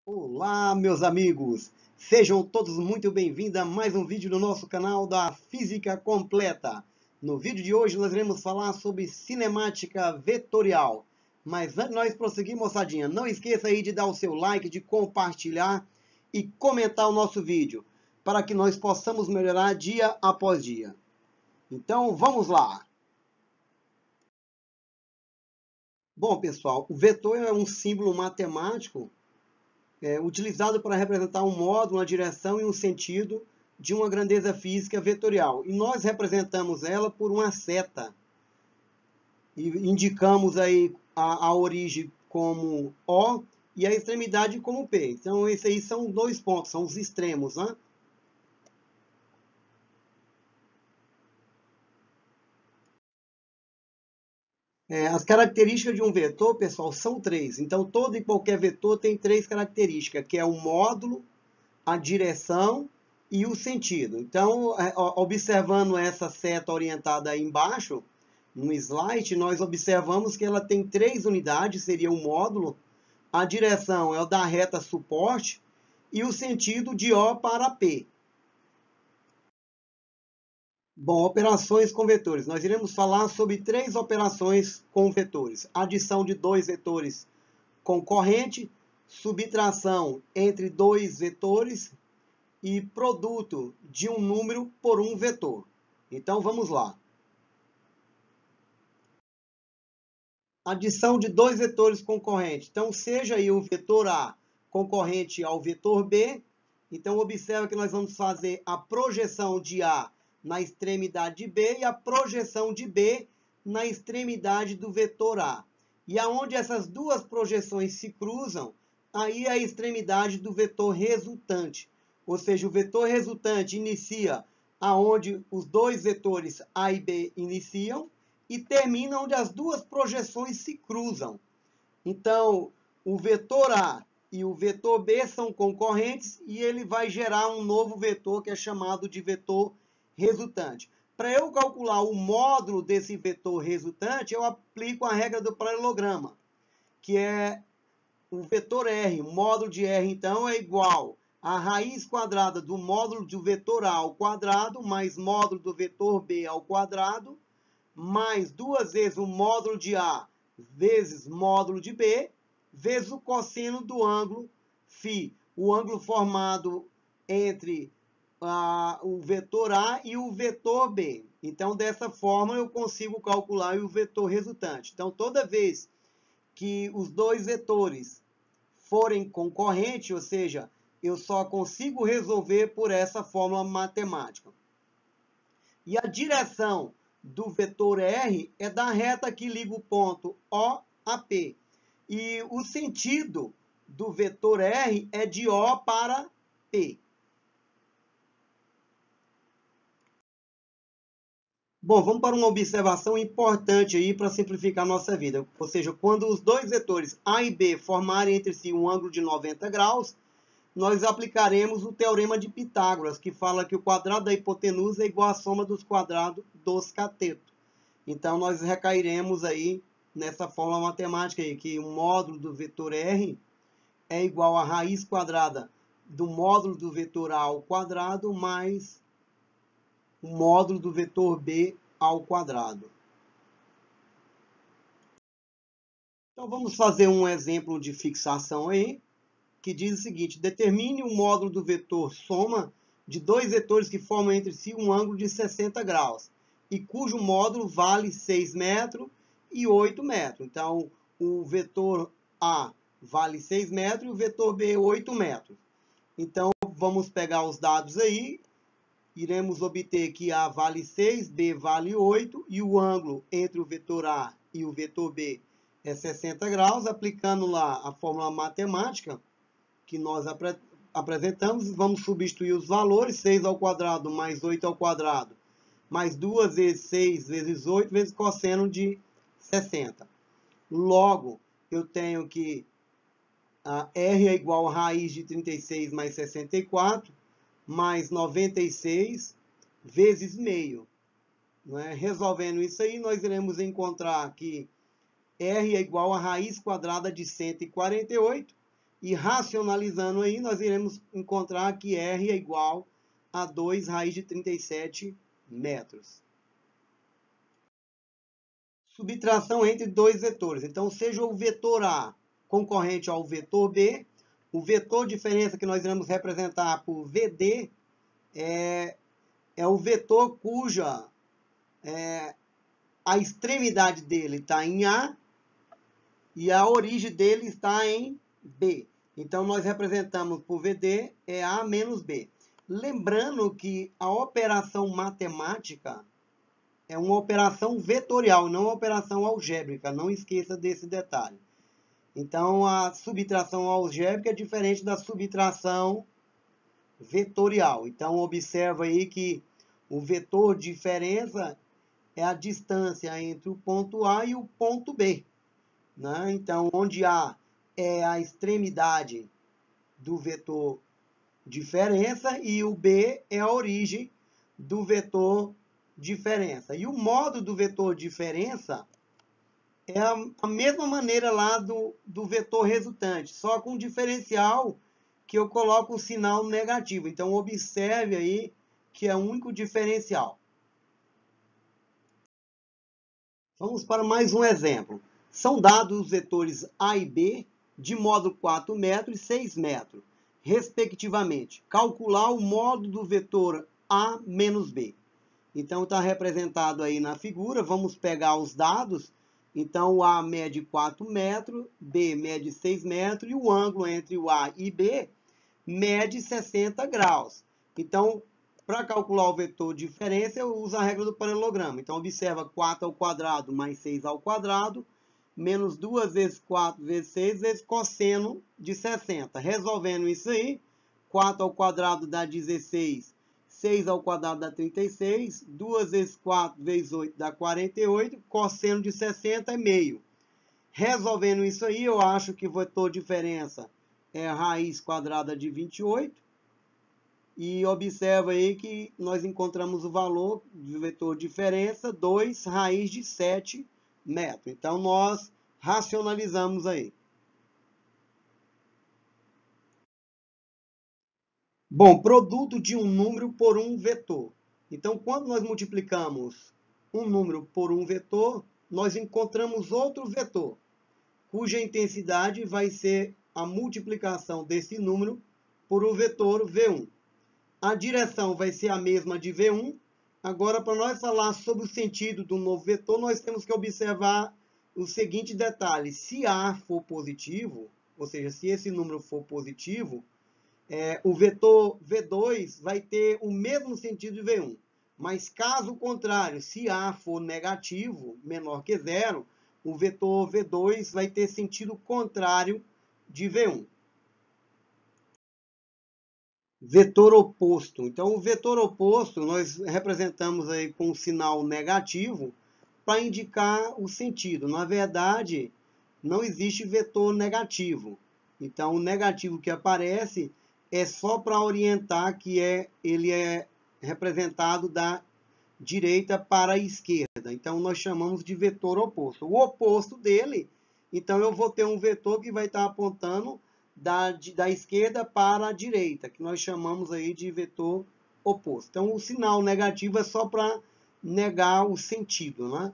Olá, meus amigos! Sejam todos muito bem-vindos a mais um vídeo do nosso canal da Física Completa. No vídeo de hoje nós iremos falar sobre cinemática vetorial. Mas antes de nós prosseguir, moçadinha, não esqueça aí de dar o seu like, de compartilhar e comentar o nosso vídeo, para que nós possamos melhorar dia após dia. Então, vamos lá! Bom, pessoal, o vetor é um símbolo matemático utilizado para representar um modo, uma direção e um sentido de uma grandeza física vetorial. E nós representamos ela por uma seta. E indicamos aí a origem como O e a extremidade como P. Então, esses aí são dois pontos, são os extremos, né? As características de um vetor, pessoal, são três. Então, todo e qualquer vetor tem três características, que é o módulo, a direção e o sentido. Então, observando essa seta orientada aí embaixo, no slide, nós observamos que ela tem três unidades, seria o módulo, a direção é o da reta suporte e o sentido de O para P. Bom, operações com vetores. Nós iremos falar sobre três operações com vetores. Adição de dois vetores concorrente, subtração entre dois vetores e produto de um número por um vetor. Então, vamos lá. Adição de dois vetores concorrentes. Então, seja aí o vetor A concorrente ao vetor B. Então, observa que nós vamos fazer a projeção de A na extremidade de B e a projeção de B na extremidade do vetor A. E aonde essas duas projeções se cruzam, aí é a extremidade do vetor resultante. Ou seja, o vetor resultante inicia aonde os dois vetores A e B iniciam e termina onde as duas projeções se cruzam. Então, o vetor A e o vetor B são concorrentes e ele vai gerar um novo vetor que é chamado de vetor resultante. Para eu calcular o módulo desse vetor resultante, eu aplico a regra do paralelograma, que é o vetor R. O módulo de R, então, é igual a raiz quadrada do módulo do vetor A ao quadrado, mais módulo do vetor B ao quadrado, mais duas vezes o módulo de A vezes módulo de B, vezes o cosseno do ângulo φ. O ângulo formado entre o vetor A e o vetor B. Então, dessa forma, eu consigo calcular o vetor resultante. Então, toda vez que os dois vetores forem concorrentes, ou seja, eu só consigo resolver por essa fórmula matemática. E a direção do vetor R é da reta que liga o ponto O a P. E o sentido do vetor R é de O para P. Bom, vamos para uma observação importante aí para simplificar a nossa vida. Ou seja, quando os dois vetores A e B formarem entre si um ângulo de 90 graus, nós aplicaremos o teorema de Pitágoras, que fala que o quadrado da hipotenusa é igual à soma dos quadrados dos catetos. Então, nós recairemos aí nessa fórmula matemática aí, que o módulo do vetor R é igual à raiz quadrada do módulo do vetor A ao quadrado mais o módulo do vetor B ao quadrado. Então, vamos fazer um exemplo de fixação aí, que diz o seguinte: determine o módulo do vetor soma de dois vetores que formam entre si um ângulo de 60 graus, e cujo módulo vale 6 metros e 8 metros. Então, o vetor A vale 6 metros e o vetor B 8 metros. Então, vamos pegar os dados aí. Iremos obter que A vale 6, B vale 8, e o ângulo entre o vetor A e o vetor B é 60 graus. Aplicando lá a fórmula matemática que nós apresentamos, vamos substituir os valores: 6 ao quadrado mais 8 ao quadrado, mais 2 vezes 6 vezes 8 vezes cosseno de 60. Logo, eu tenho que a R é igual a raiz de 36 mais 64, mais 96 vezes meio. Né? Resolvendo isso aí, nós iremos encontrar que R é igual a raiz quadrada de 148, E racionalizando aí, nós iremos encontrar que R é igual a 2 raiz de 37 metros. Subtração entre dois vetores. Então, seja o vetor A concorrente ao vetor B, o vetor diferença que nós iremos representar por VD é o vetor cuja a extremidade dele está em A e a origem dele está em B. Então, nós representamos por VD é A menos B. Lembrando que a operação matemática é uma operação vetorial, não uma operação algébrica. Não esqueça desse detalhe. Então, a subtração algébrica é diferente da subtração vetorial. Então, observa aí que o vetor diferença é a distância entre o ponto A e o ponto B, né? Então, onde A é a extremidade do vetor diferença e o B é a origem do vetor diferença. E o modo do vetor diferença é a mesma maneira lá do vetor resultante, só com diferencial que eu coloco o sinal negativo. Então, observe aí que é o único diferencial. Vamos para mais um exemplo. São dados os vetores A e B de módulo 4 metros e 6 metros, respectivamente. Calcular o módulo do vetor A menos B. Então, está representado aí na figura. Vamos pegar os dados. Então, o A mede 4 metros, B mede 6 metros e o ângulo entre o A e B mede 60 graus. Então, para calcular o vetor diferença, eu uso a regra do paralelogramo. Então, observa 4 ao quadrado mais 6 ao quadrado, menos 2 vezes 4 vezes 6 vezes cosseno de 60. Resolvendo isso aí, 4 ao quadrado dá 16, 6 ao quadrado dá 36, 2 vezes 4 vezes 8 dá 48, cosseno de 60 é meio. Resolvendo isso aí, eu acho que o vetor diferença é a raiz quadrada de 28. E observa aí que nós encontramos o valor do vetor diferença, 2 raiz de 7 metros. Então, nós racionalizamos aí. Bom, produto de um número por um vetor. Então, quando nós multiplicamos um número por um vetor, nós encontramos outro vetor, cuja intensidade vai ser a multiplicação desse número por o vetor V1. A direção vai ser a mesma de V1. Agora, para nós falar sobre o sentido do novo vetor, nós temos que observar o seguinte detalhe. Se A for positivo, ou seja, se esse número for positivo, o vetor V2 vai ter o mesmo sentido de V1. Mas caso contrário, se A for negativo, menor que zero, o vetor V2 vai ter sentido contrário de V1. Vetor oposto. Então, o vetor oposto nós representamos aí com um sinal negativo para indicar o sentido. Na verdade, não existe vetor negativo. Então, o negativo que aparece é só para orientar que ele é representado da direita para a esquerda. Então, nós chamamos de vetor oposto. O oposto dele, então, eu vou ter um vetor que vai estar apontando da esquerda para a direita, que nós chamamos aí de vetor oposto. Então, o sinal negativo é só para negar o sentido, né?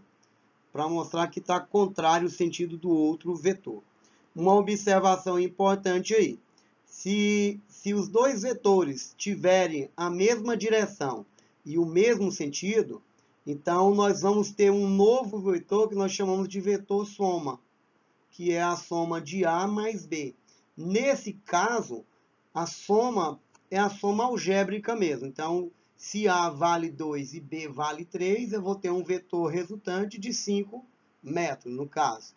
Para mostrar que está contrário o sentido do outro vetor. Uma observação importante aí. Se os dois vetores tiverem a mesma direção e o mesmo sentido, então nós vamos ter um novo vetor que nós chamamos de vetor soma, que é a soma de A mais B. Nesse caso, a soma é a soma algébrica mesmo. Então, se A vale 2 e B vale 3, eu vou ter um vetor resultante de 5 metros, no caso.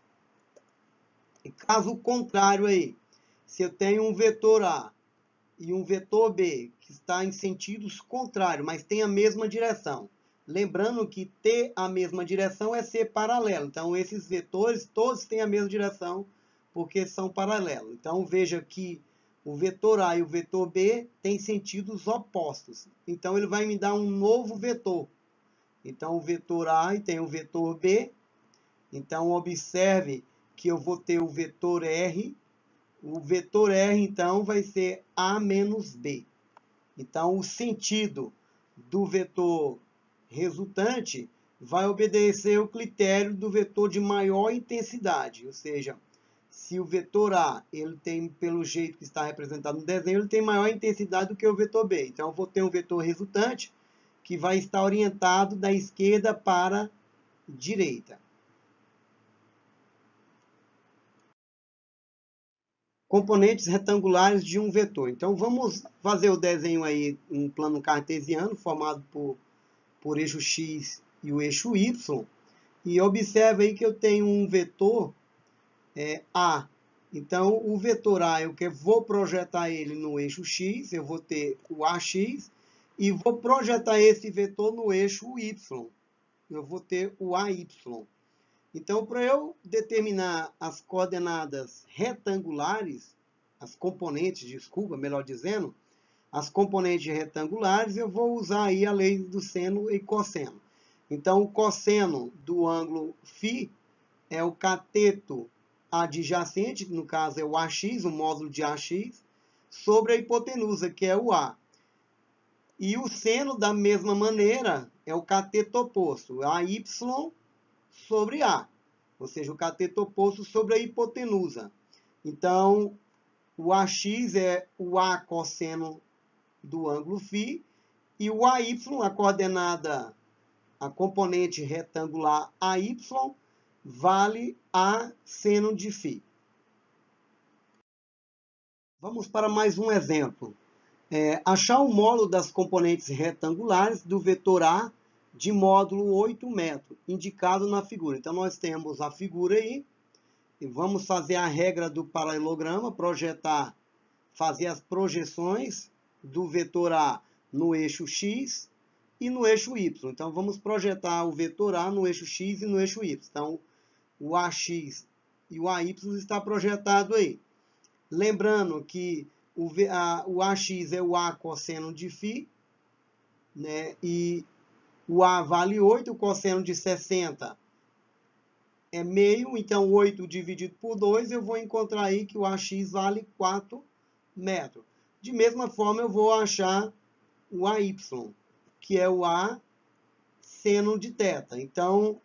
E caso contrário aí, se eu tenho um vetor A e um vetor B, que está em sentidos contrários, mas tem a mesma direção. Lembrando que ter a mesma direção é ser paralelo. Então, esses vetores todos têm a mesma direção, porque são paralelos. Então, veja que o vetor A e o vetor B têm sentidos opostos. Então, ele vai me dar um novo vetor. Então, o vetor A e tem o vetor B. Então, observe que eu vou ter o vetor R o vetor R, então, vai ser A menos B. Então, o sentido do vetor resultante vai obedecer o critério do vetor de maior intensidade, ou seja, se o vetor A, ele tem, pelo jeito que está representado no desenho, ele tem maior intensidade do que o vetor B. Então, eu vou ter um vetor resultante que vai estar orientado da esquerda para a direita. Componentes retangulares de um vetor. Então, vamos fazer o desenho aí em um plano cartesiano, formado por eixo X e o eixo Y. E observe aí que eu tenho um vetor A. Então, o vetor A, eu vou projetar ele no eixo X, eu vou ter o AX, e vou projetar esse vetor no eixo Y. Eu vou ter o AY. Então, para eu determinar as coordenadas retangulares, as componentes, desculpa, melhor dizendo, as componentes retangulares, eu vou usar aí a lei do seno e cosseno. Então, o cosseno do ângulo φ é o cateto adjacente, que no caso é o AX, o módulo de AX, sobre a hipotenusa, que é o A. E o seno, da mesma maneira, é o cateto oposto, AY sobre A, ou seja, o cateto oposto sobre a hipotenusa. Então, o AX é o A cosseno do ângulo φ, e o AY, a coordenada, a componente retangular AY, vale A seno de φ. Vamos para mais um exemplo. Achar o módulo das componentes retangulares do vetor A de módulo 8 metros, indicado na figura. Então, nós temos a figura aí, e vamos fazer a regra do paralelograma, fazer as projeções do vetor A no eixo X e no eixo Y. Então, vamos projetar o vetor A no eixo X e no eixo Y. Então, o AX e o AY está projetado aí. Lembrando que o AX é o A cosseno de φ, né? E o A vale 8, o cosseno de 60 é meio, então 8 dividido por 2, eu vou encontrar aí que o AX vale 4 metros. De mesma forma, eu vou achar o AY, que é o A seno de θ. Então,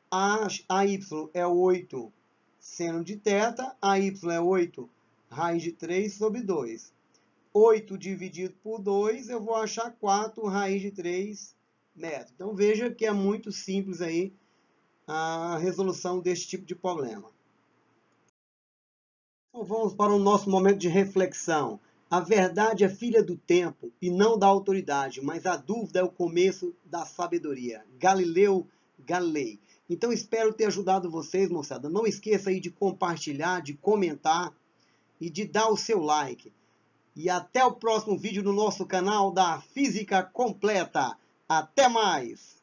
AY é 8 seno de θ, AY é 8 raiz de 3 sobre 2. 8 dividido por 2, eu vou achar 4 raiz de 3 metros. Então, veja que é muito simples aí a resolução desse tipo de problema. Então, vamos para o nosso momento de reflexão. A verdade é filha do tempo e não da autoridade, mas a dúvida é o começo da sabedoria. Galileu Galilei. Então, espero ter ajudado vocês, moçada. Não esqueça aí de compartilhar, de comentar e de dar o seu like. E até o próximo vídeo no nosso canal da Física Completa. Até mais!